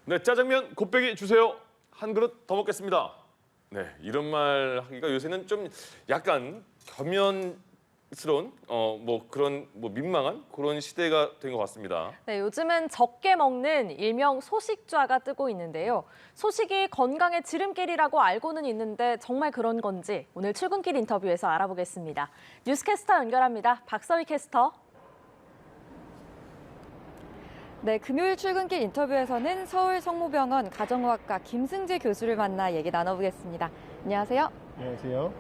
네, 짜장면 곱빼기 주세요. 한 그릇 더 먹겠습니다. 네, 이런 말 하기가 요새는 좀 약간 겸연스러운 그런 민망한 그런 시대가 된 것 같습니다. 네, 요즘은 적게 먹는 일명 소식좌가 뜨고 있는데요. 소식이 건강의 지름길이라고 알고는 있는데 정말 그런 건지 오늘 출근길 인터뷰에서 알아보겠습니다. 뉴스캐스터 연결합니다. 박서희 캐스터. 네, 금요일 출근길 인터뷰에서는 서울 성모병원 가정의학과 김승재 교수를 만나 얘기 나눠보겠습니다. 안녕하세요. 안녕하세요.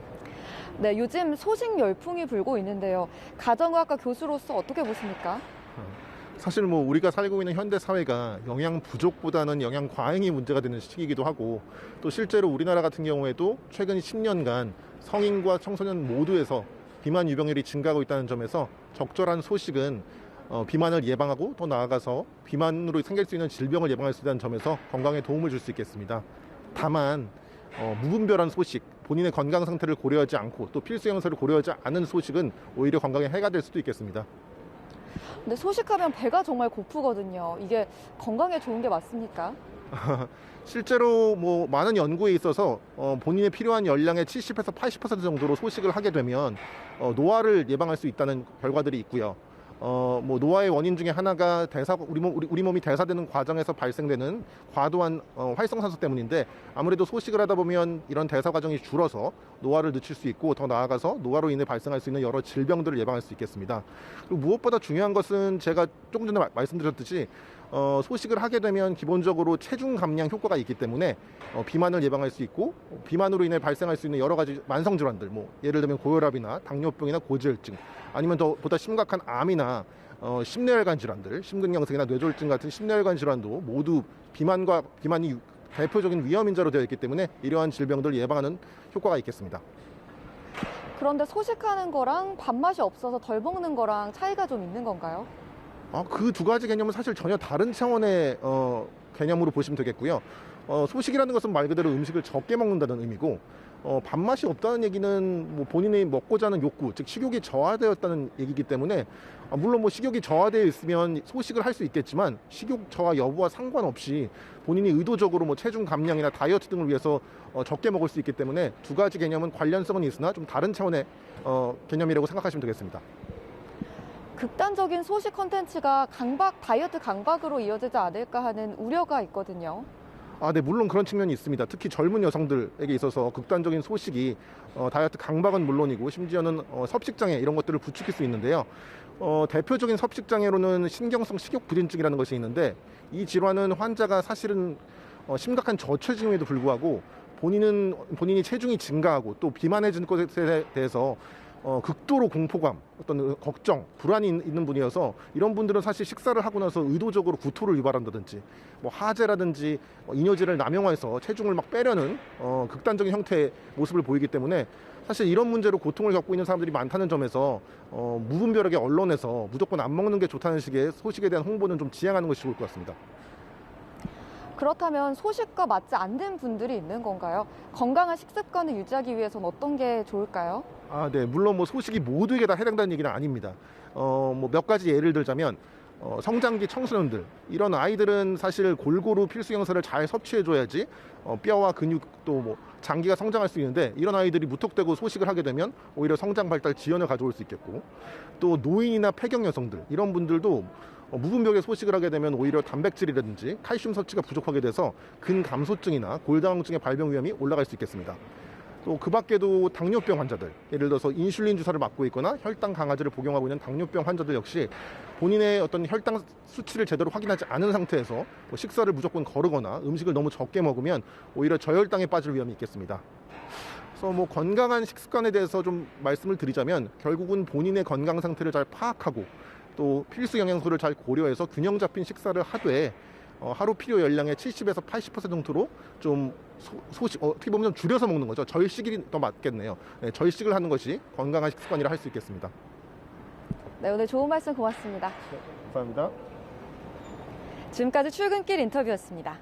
네, 요즘 소식 열풍이 불고 있는데요. 가정의학과 교수로서 어떻게 보십니까? 사실 우리가 살고 있는 현대 사회가 영양 부족보다는 영양 과잉이 문제가 되는 시기이기도 하고, 또 실제로 우리나라 같은 경우에도 최근 10년간 성인과 청소년 모두에서 비만 유병률이 증가하고 있다는 점에서 적절한 소식은 비만을 예방하고 더 나아가서 비만으로 생길 수 있는 질병을 예방할 수 있다는 점에서 건강에 도움을 줄 수 있겠습니다. 다만 무분별한 소식, 본인의 건강 상태를 고려하지 않고 또 필수 영양소를 고려하지 않은 소식은 오히려 건강에 해가 될 수도 있겠습니다. 근데 소식하면 배가 정말 고프거든요. 이게 건강에 좋은 게 맞습니까? 실제로 많은 연구에 있어서 본인의 필요한 열량의 70에서 80% 정도로 소식을 하게 되면 노화를 예방할 수 있다는 결과들이 있고요. 노화의 원인 중에 하나가 우리 몸이 대사되는 과정에서 발생되는 과도한 활성산소 때문인데, 아무래도 소식을 하다 보면 이런 대사 과정이 줄어서 노화를 늦출 수 있고, 더 나아가서 노화로 인해 발생할 수 있는 여러 질병들을 예방할 수 있겠습니다. 그리고 무엇보다 중요한 것은 제가 조금 전에 말씀드렸듯이 소식을 하게 되면 기본적으로 체중 감량 효과가 있기 때문에 비만을 예방할 수 있고, 비만으로 인해 발생할 수 있는 여러 가지 만성 질환들, 예를 들면 고혈압이나 당뇨병이나 고지혈증, 아니면 보다 심각한 암이나 심뇌혈관 질환들, 심근경색이나 뇌졸중 같은 심뇌혈관 질환도 모두 비만이 대표적인 위험 인자로 되어 있기 때문에 이러한 질병들을 예방하는 효과가 있겠습니다. 그런데 소식하는 거랑 밥맛이 없어서 덜 먹는 거랑 차이가 좀 있는 건가요? 그 두 가지 개념은 사실 전혀 다른 차원의 개념으로 보시면 되겠고요. 소식이라는 것은 말 그대로 음식을 적게 먹는다는 의미고, 밥맛이 없다는 얘기는 본인이 먹고자 하는 욕구, 즉 식욕이 저하되었다는 얘기이기 때문에, 물론 식욕이 저하되어 있으면 소식을 할 수 있겠지만 식욕 저하 여부와 상관없이 본인이 의도적으로 체중 감량이나 다이어트 등을 위해서 적게 먹을 수 있기 때문에 두 가지 개념은 관련성은 있으나 좀 다른 차원의 개념이라고 생각하시면 되겠습니다. 극단적인 소식 콘텐츠가 다이어트 강박으로 이어지지 않을까 하는 우려가 있거든요. 네, 물론 그런 측면이 있습니다. 특히 젊은 여성들에게 있어서 극단적인 소식이 다이어트 강박은 물론이고 심지어는 섭식장애 이런 것들을 부추길 수 있는데요. 대표적인 섭식장애로는 신경성 식욕부진증이라는 것이 있는데, 이 질환은 환자가 사실은 심각한 저체중에도 불구하고 본인이 체중이 증가하고 또 비만해진 것에 대해서 극도로 공포감, 어떤 걱정, 불안이 있는 분이어서 이런 분들은 사실 식사를 하고 나서 의도적으로 구토를 유발한다든지 하재라든지 이뇨제를 남용해서 체중을 막 빼려는 극단적인 형태의 모습을 보이기 때문에 사실 이런 문제로 고통을 겪고 있는 사람들이 많다는 점에서 무분별하게 언론에서 무조건 안 먹는 게 좋다는 식의 소식에 대한 홍보는 좀 지양하는 것이 좋을 것 같습니다. 그렇다면 소식과 맞지 않는 분들이 있는 건가요? 건강한 식습관을 유지하기 위해서는 어떤 게 좋을까요? 네, 물론 소식이 모두에게 다 해당되는 얘기는 아닙니다. 몇 가지 예를 들자면 성장기 청소년들, 이런 아이들은 사실 골고루 필수 영양소를 잘 섭취해줘야지 뼈와 근육 또 장기가 성장할 수 있는데, 이런 아이들이 무턱대고 소식을 하게 되면 오히려 성장 발달 지연을 가져올 수 있겠고, 또 노인이나 폐경 여성들, 이런 분들도 무분별하게 소식을 하게 되면 오히려 단백질이라든지 칼슘 섭취가 부족하게 돼서 근감소증이나 골다공증의 발병 위험이 올라갈 수 있겠습니다. 또 그 밖에도 당뇨병 환자들, 예를 들어서 인슐린 주사를 맞고 있거나 혈당 강화제를 복용하고 있는 당뇨병 환자들 역시 본인의 어떤 혈당 수치를 제대로 확인하지 않은 상태에서 식사를 무조건 거르거나 음식을 너무 적게 먹으면 오히려 저혈당에 빠질 위험이 있겠습니다. 그래서 건강한 식습관에 대해서 좀 말씀을 드리자면, 결국은 본인의 건강 상태를 잘 파악하고 또 필수 영양소를 잘 고려해서 균형 잡힌 식사를 하되, 하루 필요 열량의 70에서 80% 정도로 좀 어떻게 보면 좀 줄여서 먹는 거죠. 절식이 더 맞겠네요. 네, 절식을 하는 것이 건강한 식습관이라 할 수 있겠습니다. 네, 오늘 좋은 말씀 고맙습니다. 네, 감사합니다. 지금까지 출근길 인터뷰였습니다.